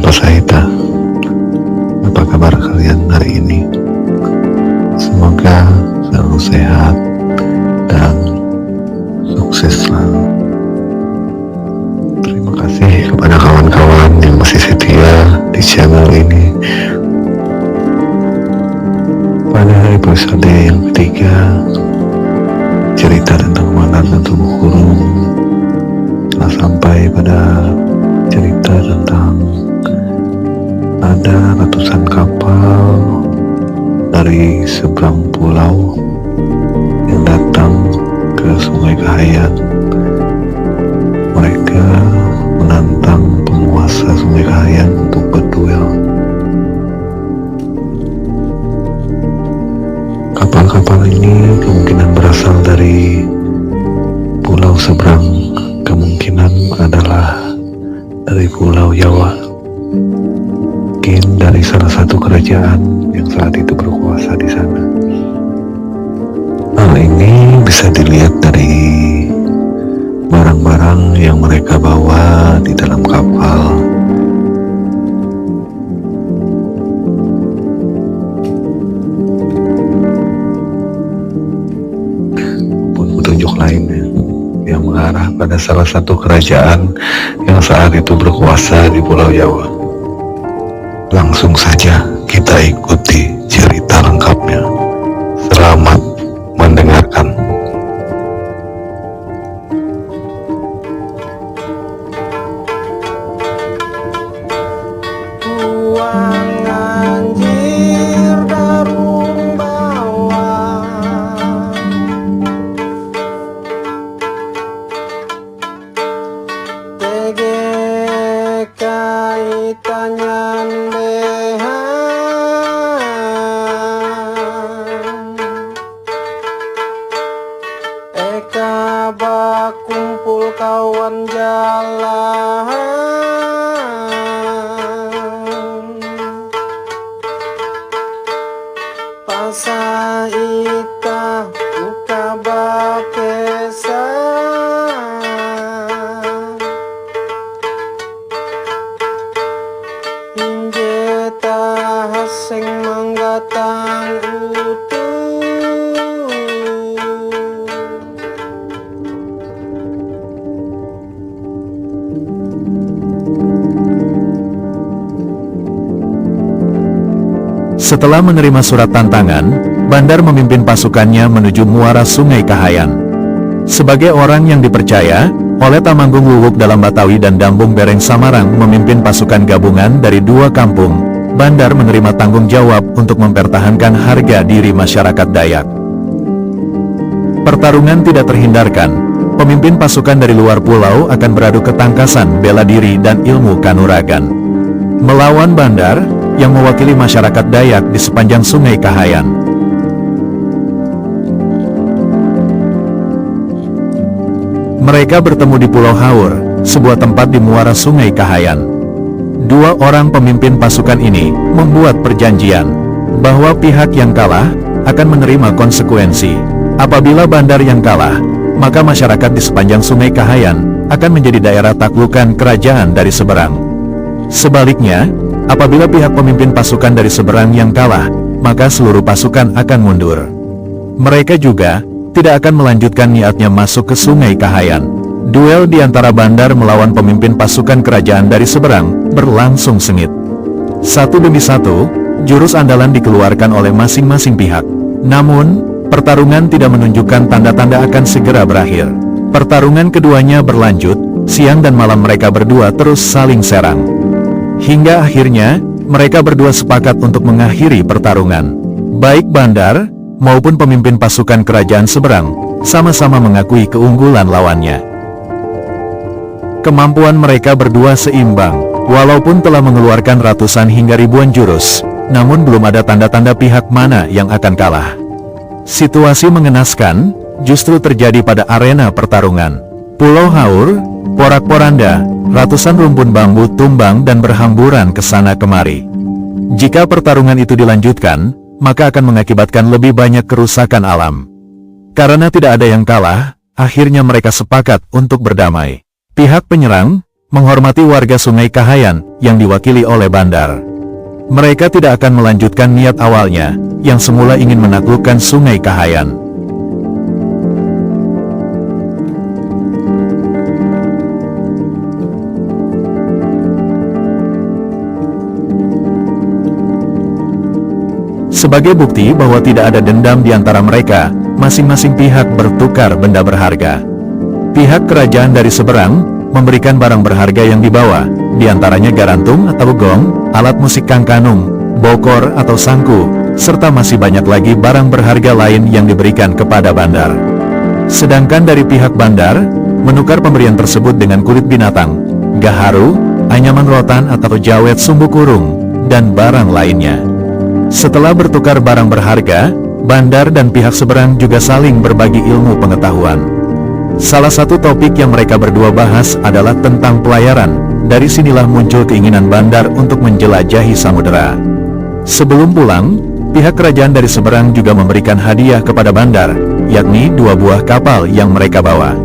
Pasahita. Apa kabar kalian hari ini? Semoga selalu sehat dan sukses selalu. Terima kasih kepada kawan-kawan yang masih setia di channel ini. Pada episode yang ketiga, cerita tentang pengantar tubuh kurung, telah sampai pada cerita tentang ada ratusan kapal dari seberang pulau yang datang ke Sungai Kahayan. Mereka menantang penguasa Sungai Kahayan untuk berduel. Kapal-kapal ini kemungkinan berasal dari pulau seberang, kemungkinan adalah dari Pulau Jawa, mungkin dari salah satu kerajaan yang saat itu berkuasa di sana. Hal ini bisa dilihat dari barang-barang yang mereka bawa di dalam kapal. Petunjuk lainnya yang mengarah pada salah satu kerajaan yang saat itu berkuasa di Pulau Jawa. Langsung saja kita ikuti cerita lengkapnya. Selamat mendengarkan. Kumpul kawan jalan, Pasahita buka bakesa, injeta haseng manggatang utuh. Setelah menerima surat tantangan, Bandar memimpin pasukannya menuju muara Sungai Kahayan. Sebagai orang yang dipercaya oleh Temanggung Wuwuk dalam Batawi dan Dambung Bereng Samarang memimpin pasukan gabungan dari dua kampung, Bandar menerima tanggung jawab untuk mempertahankan harga diri masyarakat Dayak. Pertarungan tidak terhindarkan, pemimpin pasukan dari luar pulau akan beradu ketangkasan, bela diri dan ilmu kanuragan. Melawan Bandar yang mewakili masyarakat Dayak di sepanjang Sungai Kahayan. Mereka bertemu di Pulau Haur, sebuah tempat di muara Sungai Kahayan. Dua orang pemimpin pasukan ini membuat perjanjian bahwa pihak yang kalah akan menerima konsekuensi. Apabila Bandar yang kalah, maka masyarakat di sepanjang Sungai Kahayan akan menjadi daerah taklukan kerajaan dari seberang. Sebaliknya, apabila pihak pemimpin pasukan dari seberang yang kalah, maka seluruh pasukan akan mundur. Mereka juga tidak akan melanjutkan niatnya masuk ke Sungai Kahayan. Duel di antara Bandar melawan pemimpin pasukan kerajaan dari seberang berlangsung sengit. Satu demi satu, jurus andalan dikeluarkan oleh masing-masing pihak. Namun, pertarungan tidak menunjukkan tanda-tanda akan segera berakhir. Pertarungan keduanya berlanjut, siang dan malam mereka berdua terus saling serang. Hingga akhirnya, mereka berdua sepakat untuk mengakhiri pertarungan. Baik Bandar, maupun pemimpin pasukan kerajaan seberang, sama-sama mengakui keunggulan lawannya. Kemampuan mereka berdua seimbang, walaupun telah mengeluarkan ratusan hingga ribuan jurus, namun belum ada tanda-tanda pihak mana yang akan kalah. Situasi mengenaskan, justru terjadi pada arena pertarungan. Pulau Haur, porak-poranda, ratusan rumpun bambu tumbang dan berhamburan ke sana kemari. Jika pertarungan itu dilanjutkan, maka akan mengakibatkan lebih banyak kerusakan alam. Karena tidak ada yang kalah, akhirnya mereka sepakat untuk berdamai. Pihak penyerang menghormati warga Sungai Kahayan yang diwakili oleh Bandar. Mereka tidak akan melanjutkan niat awalnya, yang semula ingin menaklukkan Sungai Kahayan. Sebagai bukti bahwa tidak ada dendam di antara mereka, masing-masing pihak bertukar benda berharga. Pihak kerajaan dari seberang memberikan barang berharga yang dibawa, diantaranya garantung atau gong, alat musik kangkanung, bokor atau sangku, serta masih banyak lagi barang berharga lain yang diberikan kepada Bandar. Sedangkan dari pihak Bandar, menukar pemberian tersebut dengan kulit binatang, gaharu, anyaman rotan atau jawet sumbu kurung, dan barang lainnya. Setelah bertukar barang berharga, Bandar dan pihak seberang juga saling berbagi ilmu pengetahuan. Salah satu topik yang mereka berdua bahas adalah tentang pelayaran. Dari sinilah muncul keinginan Bandar untuk menjelajahi samudera. Sebelum pulang, pihak kerajaan dari seberang juga memberikan hadiah kepada Bandar, yakni 2 buah kapal yang mereka bawa.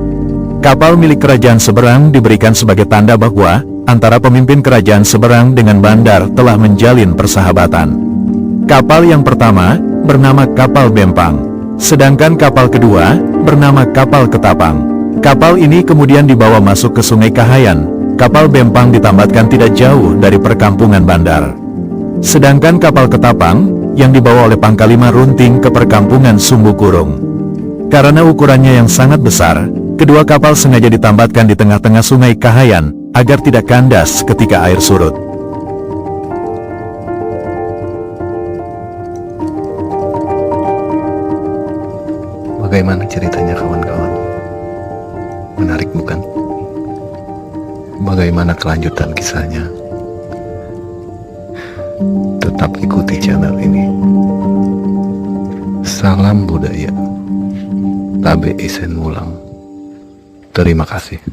Kapal milik kerajaan seberang diberikan sebagai tanda bahwa antara pemimpin kerajaan seberang dengan Bandar telah menjalin persahabatan. Kapal yang pertama bernama kapal Bempang, sedangkan kapal kedua bernama kapal Ketapang. Kapal ini kemudian dibawa masuk ke Sungai Kahayan. Kapal Bempang ditambatkan tidak jauh dari perkampungan Bandar. Sedangkan kapal Ketapang yang dibawa oleh Pangkalima Runting ke perkampungan Sumbu Kurung. Karena ukurannya yang sangat besar, kedua kapal sengaja ditambatkan di tengah-tengah Sungai Kahayan agar tidak kandas ketika air surut. Bagaimana ceritanya kawan-kawan? Menarik bukan? Bagaimana kelanjutan kisahnya? Tetap ikuti channel ini. Salam budaya. Tabe Isen Mulang. Terima kasih.